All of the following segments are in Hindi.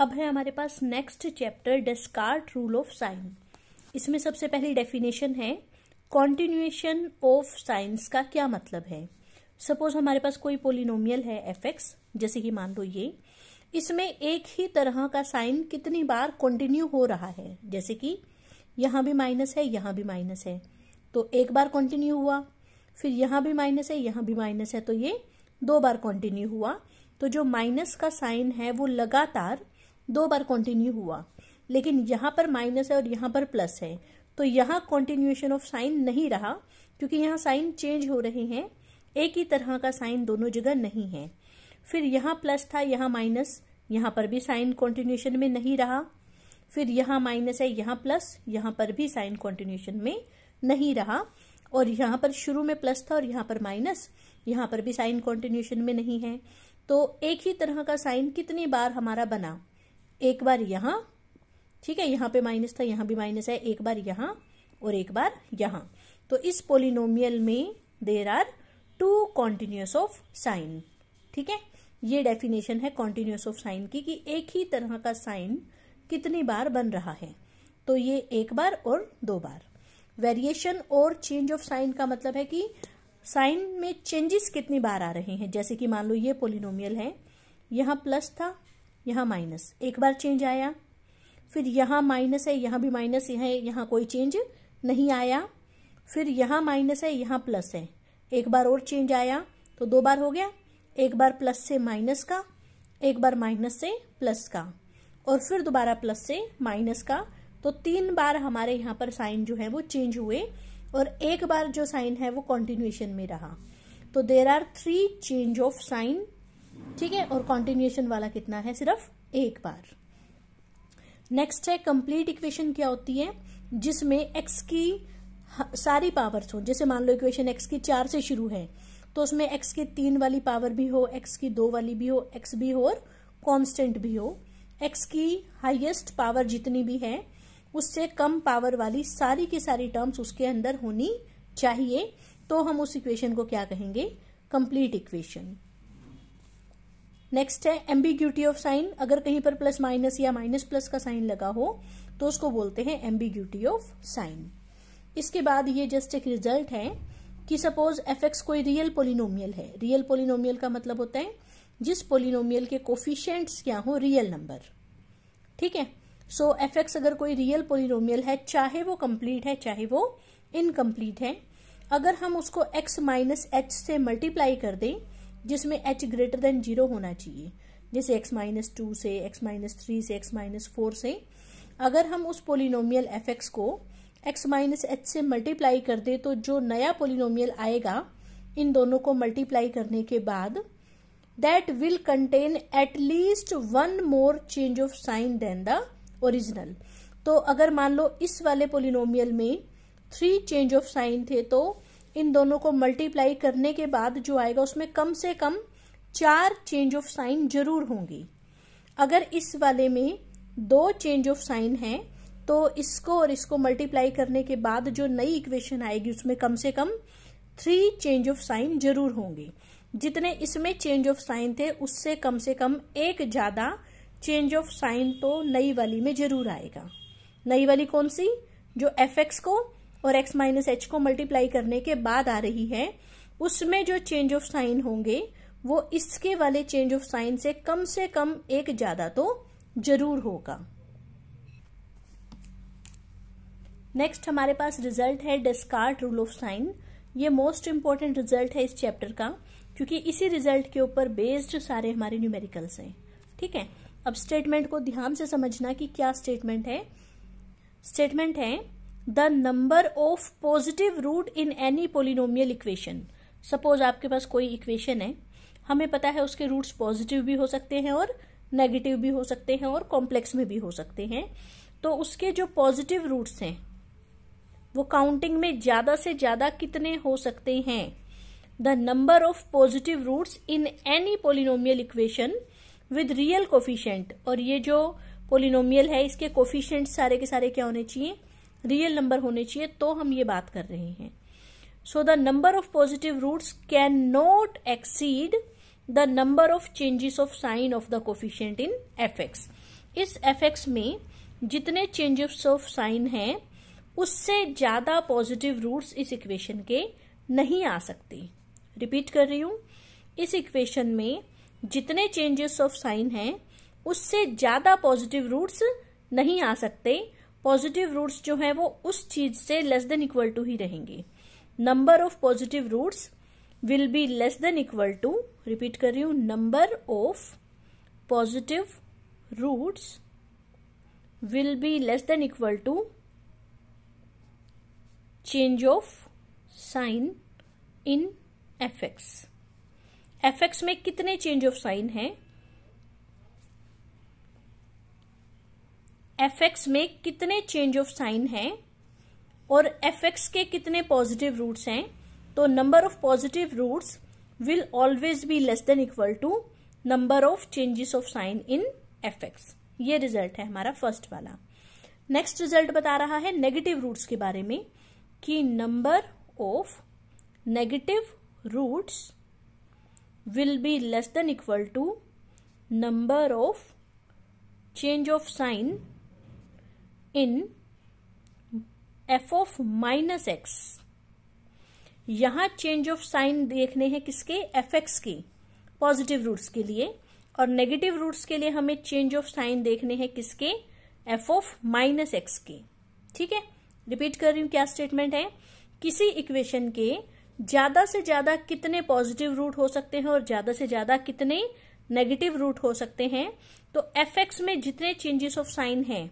अब है हमारे पास next chapter Descartes rule of sign. इसमें सबसे पहली डेफिनेशन है कॉन्टिन्यूएशन ऑफ साइंस का क्या मतलब है। सपोज हमारे पास कोई पोलिनोमियल है एफ एक्स, जैसे कि मान लो ये, इसमें एक ही तरह का साइन कितनी बार कंटिन्यू हो रहा है, जैसे कि यहाँ भी माइनस है यहाँ भी माइनस है तो एक बार कंटिन्यू हुआ, फिर यहाँ भी माइनस है यहाँ भी माइनस है तो ये 2 बार कंटिन्यू हुआ। तो जो माइनस का साइन है वो लगातार 2 बार कंटिन्यू हुआ, लेकिन यहाँ पर माइनस है और यहाँ पर प्लस है तो यहाँ कंटिन्यूएशन ऑफ साइन नहीं रहा, क्योंकि यहाँ साइन चेंज हो रहे हैं, एक ही तरह का साइन दोनों जगह नहीं है। फिर यहाँ प्लस था यहाँ माइनस, यहाँ पर भी साइन कंटिन्यूएशन में नहीं रहा। फिर यहाँ माइनस है यहाँ प्लस, यहाँ पर भी साइन कंटिन्यूएशन में नहीं रहा। और यहाँ पर शुरू में प्लस था और यहाँ पर माइनस, यहाँ पर भी साइन कंटिन्यूएशन में नहीं है। तो एक ही तरह का साइन कितनी बार हमारा बना, एक बार यहाँ, ठीक है, यहाँ पे माइनस था यहाँ भी माइनस है, एक बार यहाँ और एक बार यहाँ। तो इस पोलिनोमियल में there are 2 continuous of sign. ठीक है, ये डेफिनेशन है कॉन्टिन्यूअस ऑफ साइन की कि एक ही तरह का साइन कितनी बार बन रहा है। तो ये एक बार और 2 बार। वेरिएशन और चेंज ऑफ साइन का मतलब है कि साइन में चेंजेस कितनी बार आ रहे हैं। जैसे कि मान लो ये पोलिनोमियल है, यहाँ प्लस था यहाँ माइनस, एक बार चेंज आया। फिर यहाँ माइनस है यहाँ भी माइनस है, यहाँ कोई चेंज नहीं आया। फिर यहाँ माइनस है यहाँ प्लस है, एक बार और चेंज आया तो 2 बार हो गया। एक बार प्लस से माइनस का, एक बार माइनस से प्लस का, और फिर दोबारा प्लस से माइनस का। तो 3 बार हमारे यहाँ पर साइन जो है वो चेंज हुए और एक बार जो साइन है वो कॉन्टिन्यूएशन में रहा। तो there are 3 change of sign. ठीक है, और कॉन्टिन्यूएशन वाला कितना है, सिर्फ एक बार। नेक्स्ट है कंप्लीट इक्वेशन। क्या होती है, जिसमें एक्स की सारी पावर्स हो। जैसे मान लो इक्वेशन एक्स की 4 से शुरू है तो उसमें एक्स की 3 वाली पावर भी हो, एक्स की 2 वाली भी हो, एक्स भी हो और कांस्टेंट भी हो। एक्स की हाईएस्ट पावर जितनी भी है उससे कम पावर वाली सारी की सारी टर्म्स उसके अंदर होनी चाहिए। तो हम उस इक्वेशन को क्या कहेंगे, कंप्लीट इक्वेशन। नेक्स्ट है एम्बिग्यूटी ऑफ साइन। अगर कहीं पर प्लस माइनस या माइनस प्लस का साइन लगा हो तो उसको बोलते हैं एम्बिग्यूटी ऑफ साइन। इसके बाद ये जस्ट एक रिजल्ट है कि सपोज एफ एक्स कोई रियल पोलिनोमियल है। रियल पोलिनोमियल का मतलब होता है जिस पोलिनोमियल के कोफिशिएंट्स क्या हो, रियल नंबर। ठीक है, सो एफ एक्स अगर कोई रियल पोलिनोमियल है, चाहे वो कंप्लीट है चाहे वो इनकम्प्लीट है, अगर हम उसको x माइनस एच से मल्टीप्लाई कर दें, जिसमें h ग्रेटर देन 0 होना चाहिए, जैसे x माइनस 2 से, x माइनस 3 से, x माइनस 4 से, अगर हम उस पोलिनोमियल एफ एक्स को x माइनस एच से मल्टीप्लाई कर दे तो जो नया पोलिनोमियल आएगा इन दोनों को मल्टीप्लाई करने के बाद, that will contain at least 1 more change of sign than the original. तो अगर मान लो इस वाले पोलिनोमियल में 3 चेंज ऑफ साइन थे तो इन दोनों को मल्टीप्लाई करने के बाद जो आएगा उसमें कम से कम 4 चेंज ऑफ साइन जरूर होंगी। अगर इस वाले में 2 चेंज ऑफ साइन है तो इसको और इसको मल्टीप्लाई करने के बाद जो नई इक्वेशन आएगी उसमें कम से कम 3 चेंज ऑफ साइन जरूर होंगे। जितने इसमें चेंज ऑफ साइन थे उससे कम से कम एक ज्यादा चेंज ऑफ साइन तो नई वाली में जरूर आएगा। नई वाली कौन सी, जो एफ एक्स को और x माइनस एच को मल्टीप्लाई करने के बाद आ रही है, उसमें जो चेंज ऑफ साइन होंगे वो इसके वाले चेंज ऑफ साइन से कम एक ज्यादा तो जरूर होगा। नेक्स्ट हमारे पास रिजल्ट है डेस्कार्ट रूल ऑफ साइन। ये मोस्ट इंपॉर्टेंट रिजल्ट है इस चैप्टर का, क्योंकि इसी रिजल्ट के ऊपर बेस्ड सारे हमारे न्यूमेरिकल्स हैं। ठीक है, अब स्टेटमेंट को ध्यान से समझना कि क्या स्टेटमेंट है। स्टेटमेंट है the number of positive root in any polynomial equation. Suppose आपके पास कोई इक्वेशन है, हमें पता है उसके रूट्स पॉजिटिव भी हो सकते हैं और नेगेटिव भी हो सकते हैं और कॉम्प्लेक्स में भी हो सकते हैं। तो उसके जो पॉजिटिव रूट्स हैं वो काउंटिंग में ज्यादा से ज्यादा कितने हो सकते हैं। The number of positive roots in any polynomial equation with real coefficient. और ये जो पोलिनोमियल है इसके कोफिशिएंट सारे के सारे क्या होने चाहिए, रियल नंबर होने चाहिए, तो हम ये बात कर रहे हैं। So the number of positive roots can not exceed the number of changes of sign of the coefficient in f x. इस fx में जितने चेंजेस ऑफ साइन हैं उससे ज्यादा पॉजिटिव रूट्स इस इक्वेशन के नहीं आ सकते। रिपीट कर रही हूं, इस इक्वेशन में जितने चेंजेस ऑफ साइन हैं उससे ज्यादा पॉजिटिव रूट्स नहीं आ सकते। पॉजिटिव रूट्स जो है वो उस चीज से लेस देन इक्वल टू ही रहेंगे। Number of positive roots will be less than equal to, repeat कर रही हूं, number of positive roots will be less than equal to change of sign in fx। fx में कितने चेंज ऑफ साइन हैं? fx में कितने चेंज ऑफ साइन हैं और fx के कितने पॉजिटिव रूट्स हैं? तो number of positive roots will always be less than equal to number of changes of sign in fx। ये रिजल्ट है हमारा फर्स्ट वाला। नेक्स्ट रिजल्ट बता रहा है नेगेटिव रूट्स के बारे में कि number of negative roots will be less than equal to number of change of sign in f of minus x। यहां चेंज ऑफ साइन देखने हैं किसके? fx के पॉजिटिव रूट्स के लिए, और नेगेटिव रूट्स के लिए हमें चेंज ऑफ साइन देखने हैं किसके? f of minus x के। ठीक है, रिपीट कर रही हूं, क्या स्टेटमेंट है? किसी इक्वेशन के ज्यादा से ज्यादा कितने पॉजिटिव रूट हो सकते हैं और ज्यादा से ज्यादा कितने नेगेटिव रूट हो सकते हैं। तो fx में जितने चेंजेस ऑफ साइन हैं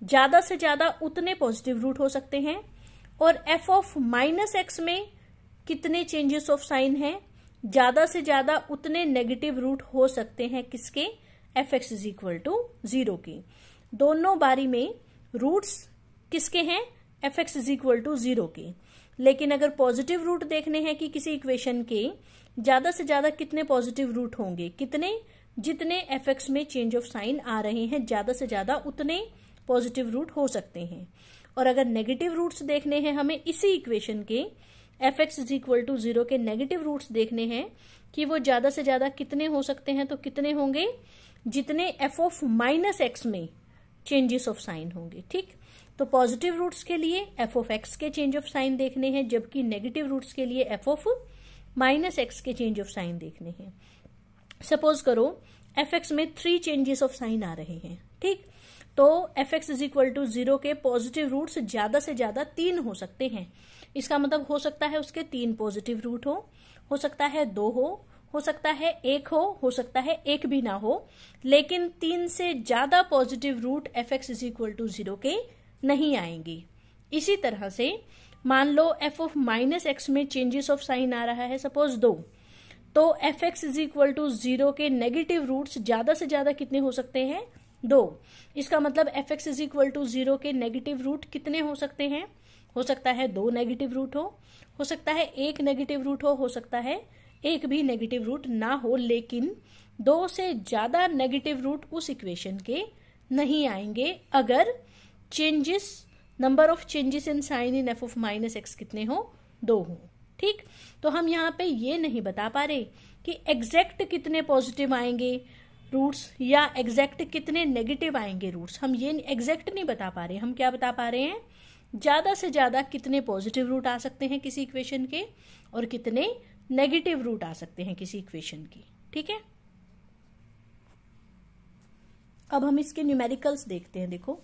ज्यादा से ज्यादा उतने पॉजिटिव रूट हो सकते हैं, और f ऑफ माइनस एक्स में कितने चेंजेस ऑफ साइन हैं ज्यादा से ज्यादा उतने नेगेटिव रूट हो सकते हैं किसके? fx इज इक्वल टू 0 के। दोनों बारी में रूट्स किसके हैं? fx इज इक्वल टू 0 के। लेकिन अगर पॉजिटिव रूट देखने हैं कि किसी इक्वेशन के ज्यादा से ज्यादा कितने पॉजिटिव रूट होंगे, कितने? जितने fx में चेंज ऑफ साइन आ रहे हैं ज्यादा से ज्यादा उतने पॉजिटिव रूट हो सकते हैं। और अगर नेगेटिव रूट्स देखने हैं हमें इसी इक्वेशन के fx इज इक्वल टू 0 के नेगेटिव रूट्स देखने हैं कि वो ज्यादा से ज्यादा कितने हो सकते हैं, तो कितने होंगे? जितने f ऑफ माइनस एक्स में चेंजेस ऑफ साइन होंगे। ठीक, तो पॉजिटिव रूट्स के लिए f ऑफ x के चेंज ऑफ साइन देखने हैं, जबकि नेगेटिव रूट्स के लिए f ऑफ माइनस एक्स के चेंज ऑफ साइन देखने हैं। सपोज करो fx में 3 चेंजेस ऑफ साइन आ रहे हैं। ठीक, तो fx इज इक्वल टू 0 के पॉजिटिव रूट्स ज्यादा से ज्यादा 3 हो सकते हैं। इसका मतलब हो सकता है उसके 3 पॉजिटिव रूट हो सकता है 2 हो सकता है 1 हो सकता है 1 भी ना हो, लेकिन 3 से ज्यादा positive root fx is equal to 0 के नहीं आएंगी। इसी तरह से मान लो f ऑफ माइनस एक्स में चेंजेस ऑफ साइन आ रहा है सपोज 2, तो fx इज इक्वल टू 0 के नेगेटिव रूट्स ज्यादा से ज्यादा कितने हो सकते हैं? 2। इसका मतलब fx इज इक्वल टू 0 के नेगेटिव रूट कितने हो सकते हैं? हो सकता है 2 नेगेटिव रूट हो सकता है 1 नेगेटिव रूट हो सकता है 1 भी नेगेटिव रूट ना हो, लेकिन 2 से ज्यादा नेगेटिव रूट उस इक्वेशन के नहीं आएंगे अगर changes, number of changes in sign in f of minus x कितने हो? 2 हो। ठीक, तो हम यहाँ पे ये नहीं बता पा रहे कि एग्जैक्ट कितने पॉजिटिव आएंगे रूट्स या एग्जैक्ट कितने नेगेटिव आएंगे रूट्स। हम ये एग्जैक्ट नहीं बता पा रहे। हम क्या बता पा रहे हैं? ज्यादा से ज्यादा कितने पॉजिटिव रूट आ सकते हैं किसी इक्वेशन के और कितने नेगेटिव रूट आ सकते हैं किसी इक्वेशन की। ठीक है, अब हम इसके न्यूमेरिकल्स देखते हैं। देखो,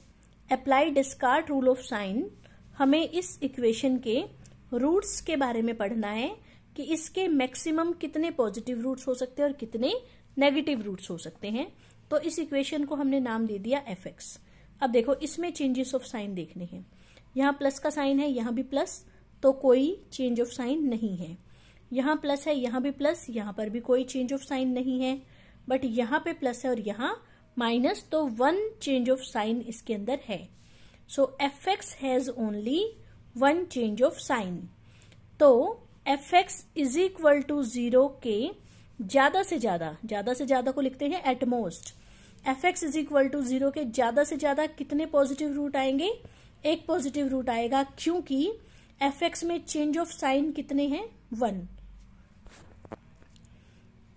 अप्लाई डिस्कार्ट रूल ऑफ साइन, हमें इस इक्वेशन के रूट्स के बारे में पढ़ना है कि इसके मैक्सिमम कितने पॉजिटिव रूट्स हो सकते हैं और कितने नेगेटिव रूट्स हो सकते हैं। तो इस इक्वेशन को हमने नाम दे दिया fx। अब देखो, इसमें चेंजेस ऑफ साइन देखने हैं। यहाँ प्लस का साइन है, यहाँ भी प्लस, तो कोई चेंज ऑफ साइन नहीं है। यहाँ प्लस है, यहाँ भी प्लस, यहाँ पर भी कोई चेंज ऑफ साइन नहीं है। बट यहाँ पे प्लस है और यहाँ माइनस, तो 1 चेंज ऑफ साइन इसके अंदर है। So fx has only 1 change of sign. तो fx इज इक्वल टू 0 के ज्यादा से ज्यादा को लिखते हैं at most. fx is equal to 0 के ज्यादा से ज्यादा कितने पॉजिटिव रूट आएंगे? 1 पॉजिटिव रूट आएगा, क्योंकि fx में चेंज ऑफ साइन कितने हैं? 1।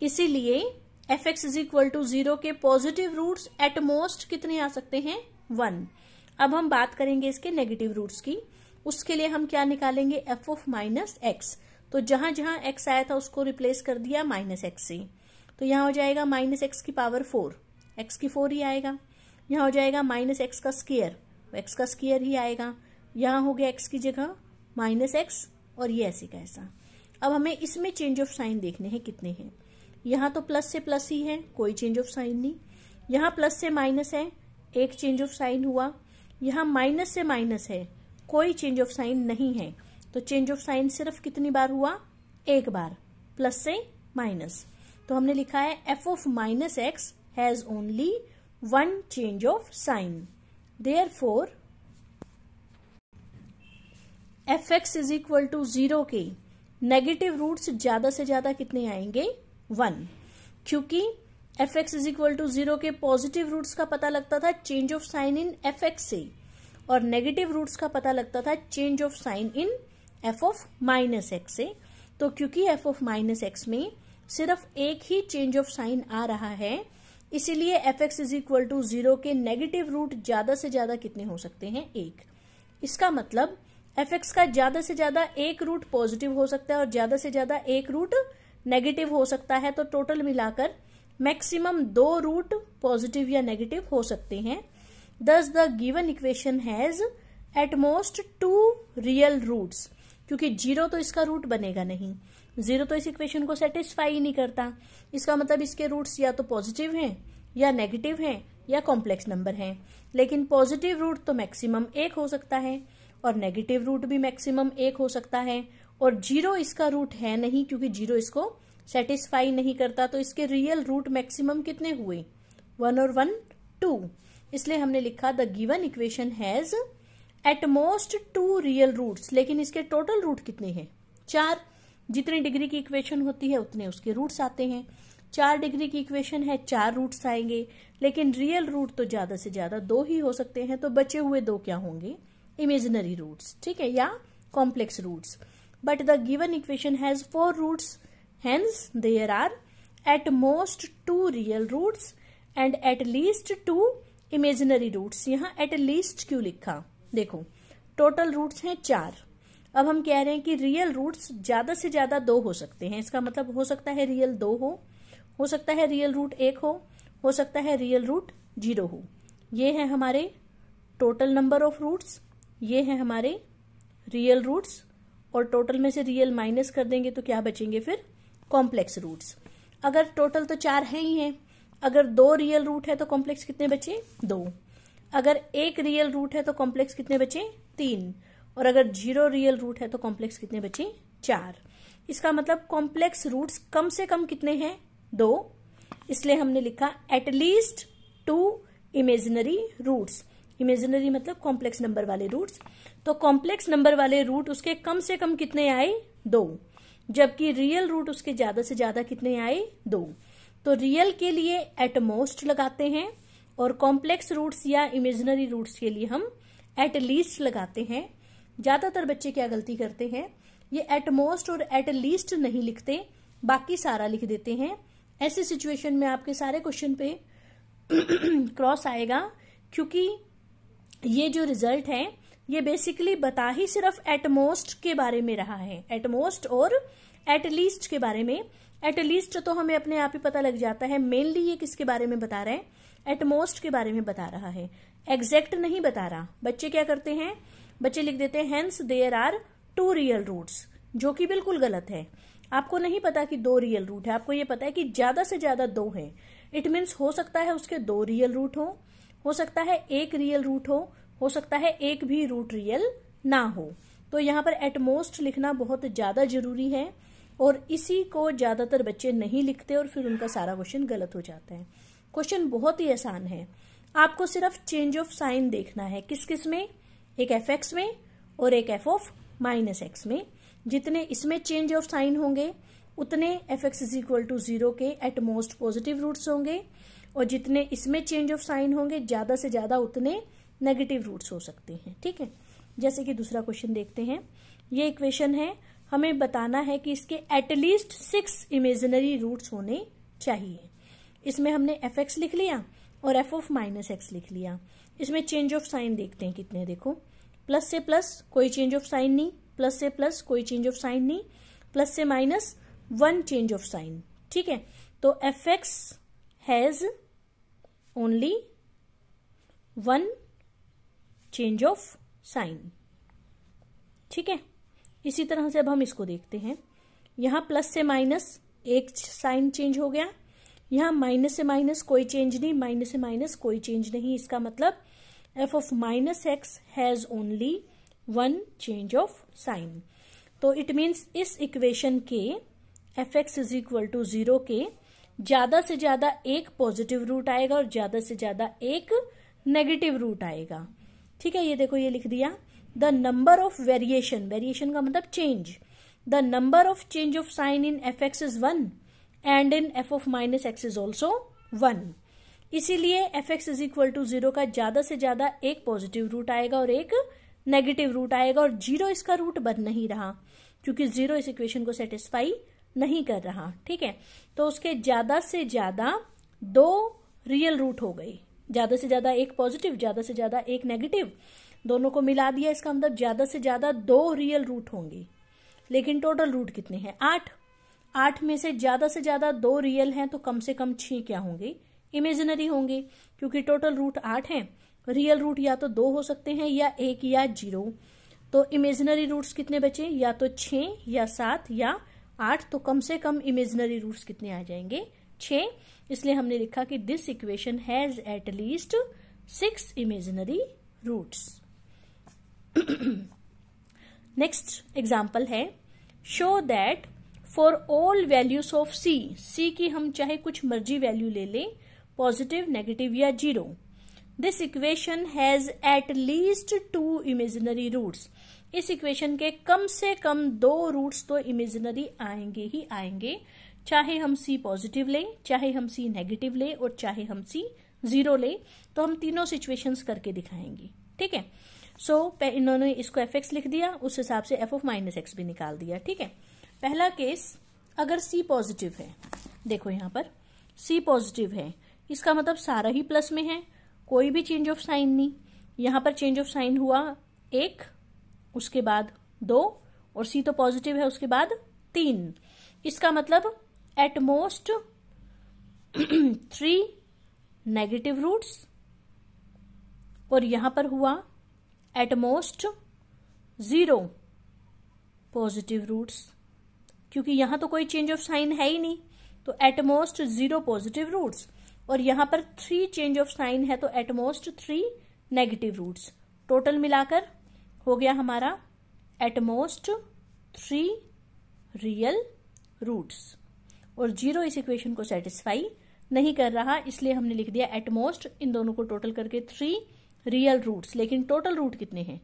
इसीलिए f x is equal to 0 के पॉजिटिव रूट्स एट मोस्ट कितने आ सकते हैं? 1। अब हम बात करेंगे इसके नेगेटिव रूट्स की। उसके लिए हम क्या निकालेंगे? F of minus x. तो जहां जहां एक्स आया था उसको रिप्लेस कर दिया माइनस एक्स से। तो यहाँ हो जाएगा माइनस एक्स की पावर 4, एक्स की 4 ही आएगा। यहाँ हो जाएगा माइनस एक्स का स्क्वायर, एक्स का स्क्वायर ही आएगा। यहाँ हो गया एक्स की जगह माइनस एक्स और ये ऐसे का ऐसा। अब हमें इसमें चेंज ऑफ साइन देखने हैं कितने हैं। यहाँ तो प्लस से प्लस ही है, कोई चेंज ऑफ साइन नहीं। यहाँ प्लस से माइनस है, एक चेंज ऑफ साइन हुआ। यहाँ माइनस से माइनस है, कोई चेंज ऑफ साइन नहीं है। तो चेंज ऑफ साइन सिर्फ कितनी बार हुआ? एक बार, प्लस से माइनस। तो हमने लिखा है f of minus x has only 1 change of sign. Therefore f x is equal to 0 के नेगेटिव रूट्स ज्यादा से ज्यादा कितने आएंगे? 1। क्योंकि f x is equal to 0 के पॉजिटिव रूट्स का पता लगता था change of sign in f x से, और नेगेटिव रूट्स का पता लगता था change of sign in f of minus x से। तो क्योंकि एफ ऑफ माइनस एक्स में सिर्फ एक ही चेंज ऑफ साइन आ रहा है, इसीलिए f x is equal to 0 के नेगेटिव रूट ज्यादा से ज्यादा कितने हो सकते हैं? 1। इसका मतलब एफ एक्स का ज्यादा से ज्यादा एक रूट पॉजिटिव हो सकता है और ज्यादा से ज्यादा एक रूट नेगेटिव हो सकता है। तो टोटल मिलाकर मैक्सिमम 2 रूट पॉजिटिव या नेगेटिव हो सकते हैं। Thus the given equation has at most 2 real roots। क्योंकि 0 तो इसका रूट बनेगा नहीं, 0 तो इस इक्वेशन को सेटिस्फाई ही नहीं करता। इसका मतलब इसके रूट्स या तो पॉजिटिव हैं या नेगेटिव हैं या कॉम्प्लेक्स नंबर हैं। लेकिन पॉजिटिव रूट तो मैक्सिमम 1 हो सकता है और नेगेटिव रूट भी मैक्सिमम 1 हो सकता है, और 0 इसका रूट है नहीं क्योंकि 0 इसको सेटिस्फाई नहीं करता। तो इसके रियल रूट मैक्सिमम कितने हुए? 1 और 1 2। इसलिए हमने लिखा the given equation has at most 2 real roots. लेकिन इसके टोटल रूट कितने हैं? 4। जितनी डिग्री की इक्वेशन होती है उतने उसके रूट्स आते हैं। 4 डिग्री की इक्वेशन है, 4 रूट्स आएंगे, लेकिन रियल रूट तो ज्यादा से ज्यादा 2 ही हो सकते हैं। तो बचे हुए 2 क्या होंगे? इमेजिनरी रूट्स, ठीक है, या complex roots. But the given equation has 4 roots, hence there are at most 2 real roots and at least 2 imaginary roots. यहाँ एट लीस्ट क्यों लिखा? देखो टोटल रूट्स हैं 4। अब हम कह रहे हैं कि रियल रूट्स ज्यादा से ज्यादा 2 हो सकते हैं। इसका मतलब हो सकता है रियल 2 हो सकता है रियल रूट 1 हो सकता है रियल रूट 0 हो। ये है हमारे टोटल नंबर ऑफ रूट्स, ये है हमारे रियल रूट्स, और टोटल में से रियल माइनस कर देंगे तो क्या बचेंगे फिर? Complex roots. अगर टोटल तो 4 है ही है, अगर 2 रियल रूट है तो कॉम्प्लेक्स कितने बचे? 2। अगर 1 रियल रूट है तो कॉम्प्लेक्स कितने बचे? 3। और अगर 0 रियल रूट है तो कॉम्प्लेक्स कितने बचे? 4। इसका मतलब कॉम्प्लेक्स रूट्स कम से कम कितने हैं? 2। इसलिए हमने लिखा at least 2 imaginary roots. Imaginary मतलब कॉम्प्लेक्स नंबर वाले रूट्स। तो कॉम्प्लेक्स नंबर वाले रूट उसके कम से कम कितने आए? 2। जबकि रियल रूट उसके ज्यादा से ज्यादा कितने आए? 2। तो रियल के लिए एट मोस्ट लगाते हैं और कॉम्प्लेक्स रूट्स या इमेजिनरी रूट्स के लिए हम एट लीस्ट लगाते हैं। ज्यादातर बच्चे क्या गलती करते हैं? ये एट मोस्ट और एट लीस्ट नहीं लिखते, बाकी सारा लिख देते हैं। ऐसी सिचुएशन में आपके सारे क्वेश्चन पे क्रॉस आएगा, क्योंकि ये जो रिजल्ट है ये बेसिकली बता ही सिर्फ एट मोस्ट के बारे में रहा है, एट मोस्ट और एट लीस्ट के बारे में। एट लीस्ट तो हमें अपने आप ही पता लग जाता है मेनली ये किसके बारे में बता रहा है, एट मोस्ट के बारे में बता रहा है, एग्जैक्ट नहीं बता रहा। बच्चे क्या करते हैं? बच्चे लिख देते हैं hence there are 2 real roots, जो कि बिल्कुल गलत है। आपको नहीं पता कि 2 रियल रूट है, आपको ये पता है कि ज्यादा से ज्यादा 2 है। इट मीन्स हो सकता है उसके 2 रियल रूट हो सकता है 1 रियल रूट हो सकता है 1 भी रूट रियल ना हो। तो यहाँ पर एट मोस्ट लिखना बहुत ज्यादा जरूरी है, और इसी को ज्यादातर बच्चे नहीं लिखते और फिर उनका सारा क्वेश्चन गलत हो जाता है। क्वेश्चन बहुत ही आसान है, आपको सिर्फ चेंज ऑफ साइन देखना है। किस किस में? एक एफ एक्स में और एक एफ ऑफ माइनस एक्स में। जितने इसमें चेंज ऑफ साइन होंगे उतने f x is equal to 0 के एट मोस्ट पॉजिटिव रूट्स होंगे, और जितने इसमें चेंज ऑफ साइन होंगे ज्यादा से ज्यादा उतने नेगेटिव रूट्स हो सकते हैं। ठीक है, जैसे कि दूसरा क्वेश्चन देखते हैं। ये इक्वेशन है, हमें बताना है कि इसके एटलीस्ट 6 इमेजिनरी रूट्स होने चाहिए। इसमें हमने एफ एक्स लिख लिया और एफ ऑफ माइनस एक्स लिख लिया। इसमें चेंज ऑफ साइन देखते हैं कितने, देखो प्लस से प्लस कोई चेंज ऑफ साइन नहीं, प्लस से प्लस कोई चेंज ऑफ साइन नहीं, प्लस से minus one change of sign. ठीक है, तो F x has only one change of sign. ठीक है, इसी तरह से अब हम इसको देखते हैं। यहां प्लस से माइनस एक साइन चेंज हो गया, यहां माइनस से माइनस कोई चेंज नहीं, माइनस से माइनस कोई चेंज नहीं। इसका मतलब f of minus x has only one change of sign. तो इट मीन्स इस इक्वेशन के f x is equal to 0 के ज्यादा से ज्यादा एक पॉजिटिव रूट आएगा और ज्यादा से ज्यादा एक नेगेटिव रूट आएगा। ठीक है, ये देखो ये लिख दिया, the number of variation, variation का मतलब change, the number of change of sign in f x is 1 and in f of minus x is also 1। इसीलिए f x is equal to 0 का ज्यादा से ज्यादा एक पॉजिटिव रूट आएगा और एक नेगेटिव रूट आएगा, और 0 इसका रूट बन नहीं रहा क्योंकि 0 इस इक्वेशन को सेटिस्फाई नहीं कर रहा। ठीक है, तो उसके ज्यादा से ज्यादा दो रियल रूट हो गई, ज्यादा से ज्यादा एक पॉजिटिव, ज्यादा से ज्यादा एक नेगेटिव, दोनों को मिला दिया। इसका मतलब ज्यादा से ज्यादा दो रियल रूट होंगे, लेकिन टोटल रूट कितने हैं? 8। 8 में से ज्यादा दो रियल हैं, तो कम से कम 6 क्या होंगे? इमेजिनरी होंगे, क्योंकि टोटल रूट 8 हैं। रियल रूट या तो 2 हो सकते हैं या 1 या 0। तो इमेजिनरी रूट्स कितने बचे? या तो 6 या 7 या 8। तो कम से कम इमेजिनरी रूट्स कितने आ जाएंगे? 6। इसलिए हमने लिखा कि this equation has at least 6 imaginary roots. Next example है, show that for all values of C, C की हम चाहे कुछ मर्जी वैल्यू ले लें, पॉजिटिव, नेगेटिव या 0, this equation has at least 2 imaginary roots. इस इक्वेशन के कम से कम 2 रूट्स तो इमेजिनरी आएंगे ही आएंगे, चाहे हम सी पॉजिटिव लें, चाहे हम सी नेगेटिव लें और चाहे हम सी 0 लें। तो हम तीनों सिचुएशंस करके दिखाएंगे। ठीक है, सो इन्होंने इसको एफ एक्स लिख दिया, उस हिसाब से एफ ऑफ माइनस एक्स भी निकाल दिया। ठीक है, पहला केस, अगर सी पॉजिटिव है, देखो यहां पर सी पॉजिटिव है, इसका मतलब सारा ही प्लस में है, कोई भी चेंज ऑफ साइन नहीं। यहां पर चेंज ऑफ साइन हुआ 1, उसके बाद 2, और सी तो पॉजिटिव है, उसके बाद 3। इसका मतलब एट मोस्ट 3 नेगेटिव रूट्स, और यहां पर हुआ एट मोस्ट 0 पॉजिटिव रूट्स, क्योंकि यहां तो कोई चेंज ऑफ साइन है ही नहीं, तो एट मोस्ट 0 पॉजिटिव रूट्स, और यहां पर 3 चेंज ऑफ साइन है, तो at most 3 negative roots. Total मिलाकर हो गया हमारा एट मोस्ट 3 रियल रूट्स, और 0 इस इक्वेशन को सेटिस्फाई नहीं कर रहा, इसलिए हमने लिख दिया एट मोस्ट, इन दोनों को टोटल करके 3 रियल रूट्स। लेकिन टोटल रूट कितने हैं?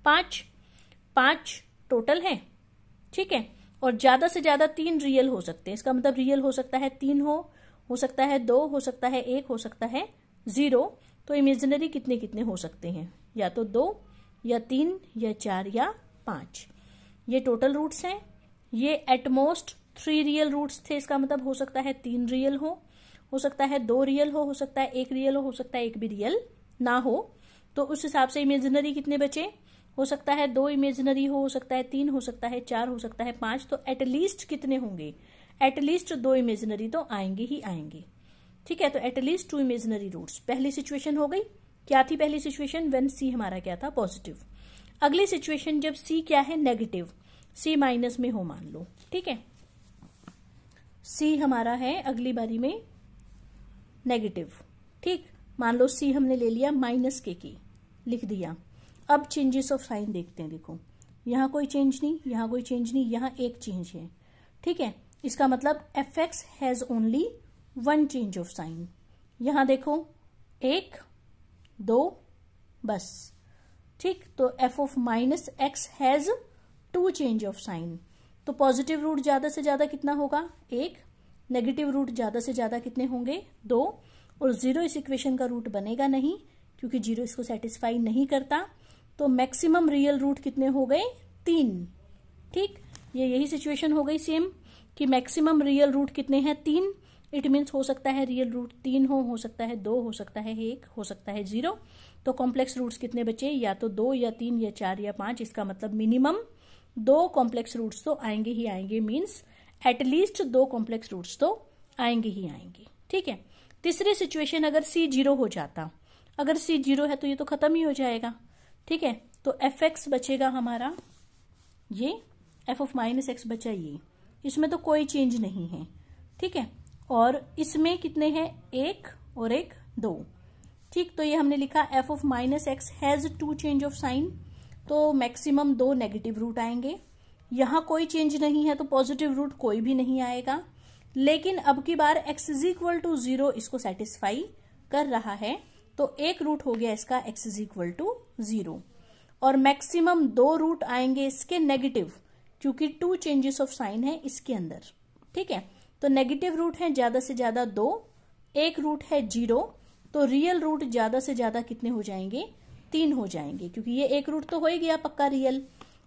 5 टोटल है। ठीक है, और ज्यादा से ज्यादा 3 रियल हो सकते हैं। इसका मतलब रियल हो सकता है 3 हो सकता है 2, हो सकता है 1, हो सकता है 0। तो इमेजिनरी कितने कितने हो सकते हैं? या तो 2 या 3 या 4 या 5। ये टोटल रूट्स हैं। ये एट मोस्ट 3 रियल रूट्स थे, इसका मतलब हो सकता है 3 रियल हो सकता है 2 रियल हो सकता है 1 रियल हो सकता है 1 भी रियल ना हो। तो उस हिसाब से इमेजिनरी कितने बचे? हो सकता है 2 इमेजिनरी हो सकता है 3, हो सकता है 4, हो सकता है 5। तो एटलीस्ट कितने होंगे? एटलीस्ट 2 इमेजिनरी तो आएंगे ही आएंगे। ठीक है, तो एटलीस्ट 2 इमेजिनरी रूट्स। पहली सिचुएशन हो गई। क्या थी पहली सिचुएशन? व्हेन सी हमारा क्या था? पॉजिटिव। अगली सिचुएशन जब सी क्या है? नेगेटिव, सी माइनस में हो मान लो। ठीक है, सी हमारा है अगली बारी में नेगेटिव। ठीक, मान लो सी हमने ले लिया माइनस के की, लिख दिया। अब चेंजेस ऑफ साइन देखते हैं। देखो यहां कोई चेंज नहीं, यहां कोई चेंज नहीं, यहां एक चेंज है। ठीक है, इसका मतलब F x has only 1 change of sign. यहां देखो 1, 2 बस। ठीक, तो F of minus x has 2 change of sign. तो पॉजिटिव रूट ज्यादा से ज्यादा कितना होगा? 1। नेगेटिव रूट ज्यादा से ज्यादा कितने होंगे? 2। और 0 इस इक्वेशन का रूट बनेगा नहीं, क्योंकि 0 इसको सेटिस्फाई नहीं करता। तो मैक्सिमम रियल रूट कितने हो गए? 3। ठीक, ये यही सिचुएशन हो गई सेम कि मैक्सिमम रियल रूट कितने हैं? 3। इट मीन्स हो सकता है रियल रूट 3 हो सकता है 2, हो सकता है 1, हो सकता है 0। तो कॉम्प्लेक्स रूट्स कितने बचे, या तो 2 या 3 या 4 या 5। इसका मतलब मिनिमम 2 कॉम्प्लेक्स रूट्स तो आएंगे ही आएंगे, मीन्स एटलीस्ट 2 कॉम्प्लेक्स रूट्स तो आएंगे ही आएंगे। ठीक है। तीसरी सिचुएशन, अगर C 0 हो जाता, अगर C 0 है तो ये तो खत्म ही हो जाएगा। ठीक है, तो fx बचेगा हमारा, ये f ऑफ माइनस एक्स बचा, ये इसमें तो कोई चेंज नहीं है। ठीक है, और इसमें कितने हैं, 1 और 1 2। ठीक, तो ये हमने लिखा f of minus x has 2 change of sign, तो मैक्सिमम 2 नेगेटिव रूट आएंगे। यहां कोई चेंज नहीं है तो पॉजिटिव रूट कोई भी नहीं आएगा। लेकिन अब की बार x इज इक्वल टू 0 इसको सेटिस्फाई कर रहा है, तो एक रूट हो गया इसका x इज इक्वल टू 0, और मैक्सिमम 2 रूट आएंगे इसके नेगेटिव, क्योंकि 2 चेंजेस ऑफ साइन है इसके अंदर। ठीक है, तो नेगेटिव रूट है ज्यादा से ज्यादा 2, एक रूट है 0, तो रियल रूट ज्यादा से ज्यादा कितने हो जाएंगे, 3 हो जाएंगे, क्योंकि ये एक रूट तो हो ही गया पक्का रियल,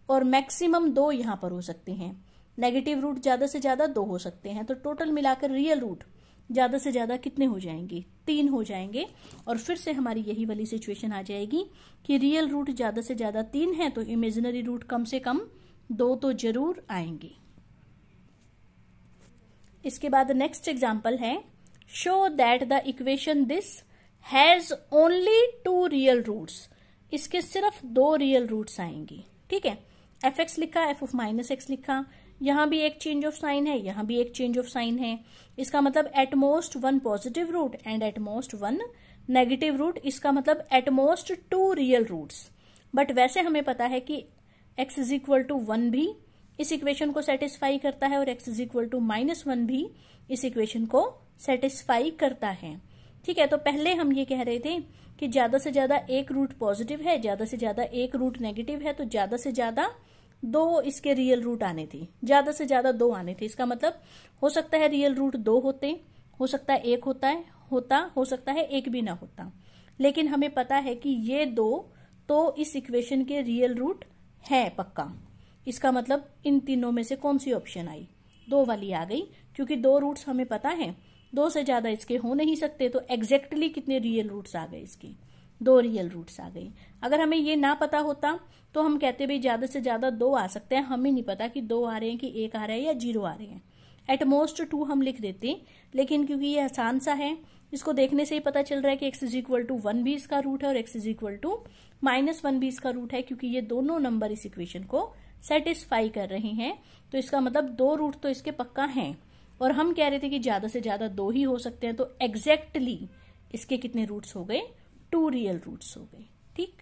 और मैक्सिमम 2 यहां पर हो सकते हैं। नेगेटिव रूट ज्यादा से ज्यादा 2 हो सकते हैं, तो टोटल मिलाकर रियल रूट ज्यादा से ज्यादा कितने हो जाएंगे, 3 हो जाएंगे। और फिर से हमारी यही वाली सिचुएशन आ जाएगी कि रियल रूट ज्यादा से ज्यादा 3 है, तो इमेजिनरी रूट कम से कम 2 तो जरूर आएंगे। इसके बाद नेक्स्ट एग्जाम्पल है, show that the equation this has only 2 real roots. इसके सिर्फ 2 रियल रूट्स आएंगे। ठीक है, एफ एक्स लिखा, एफ ऑफ माइनस एक्स लिखा, यहां भी एक चेंज ऑफ साइन है, यहां भी एक चेंज ऑफ साइन है। इसका मतलब at most 1 positive root and at most 1 negative root. इसका मतलब एटमोस्ट 2 रियल रूट्स। बट वैसे हमें पता है कि x इज इक्वल टू 1 भी इस इक्वेशन को सेटिस्फाई करता है, और x इज इक्वल टू -1 भी इस इक्वेशन को सेटिस्फाई करता है। ठीक है, तो पहले हम ये कह रहे थे कि ज्यादा से ज्यादा एक रूट पॉजिटिव है, ज्यादा से ज्यादा एक रूट नेगेटिव है, तो ज्यादा से ज्यादा 2 इसके रियल रूट आने थे, ज्यादा से ज्यादा 2 आने थे। इसका मतलब हो सकता है रियल रूट 2 होते, हो सकता है 1 हो सकता है 1 भी ना होता, लेकिन हमें पता है कि ये 2 तो इस इक्वेशन के रियल रूट है पक्का। इसका मतलब इन तीनों में से कौन सी ऑप्शन आई, 2 वाली आ गई, क्योंकि 2 रूट्स हमें पता है, 2 से ज्यादा इसके हो नहीं सकते। तो एग्जैक्टली कितने रियल रूट्स आ गए इसके, 2 रियल रूट्स आ गए। अगर हमें ये ना पता होता तो हम कहते भाई ज्यादा से ज्यादा 2 आ सकते हैं, हमें नहीं पता कि 2 आ रहे हैं कि 1 आ रहा है या 0 आ रहे हैं। एटमोस्ट 2 हम लिख देते, लेकिन क्योंकि ये आसान सा है, इसको देखने से ही पता चल रहा है कि x इज इक्वल टू 1 भी इसका रूट है और x इज इक्वल टू -1 भी इसका रूट है, क्योंकि ये दोनों नंबर इस इक्वेशन को सेटिस्फाई कर रहे हैं। तो इसका मतलब 2 रूट तो इसके पक्का हैं, और हम कह रहे थे कि ज्यादा से ज्यादा 2 ही हो सकते हैं, तो एग्जैक्टली इसके कितने रूट्स हो गए, 2 रियल रूट्स हो गए। ठीक।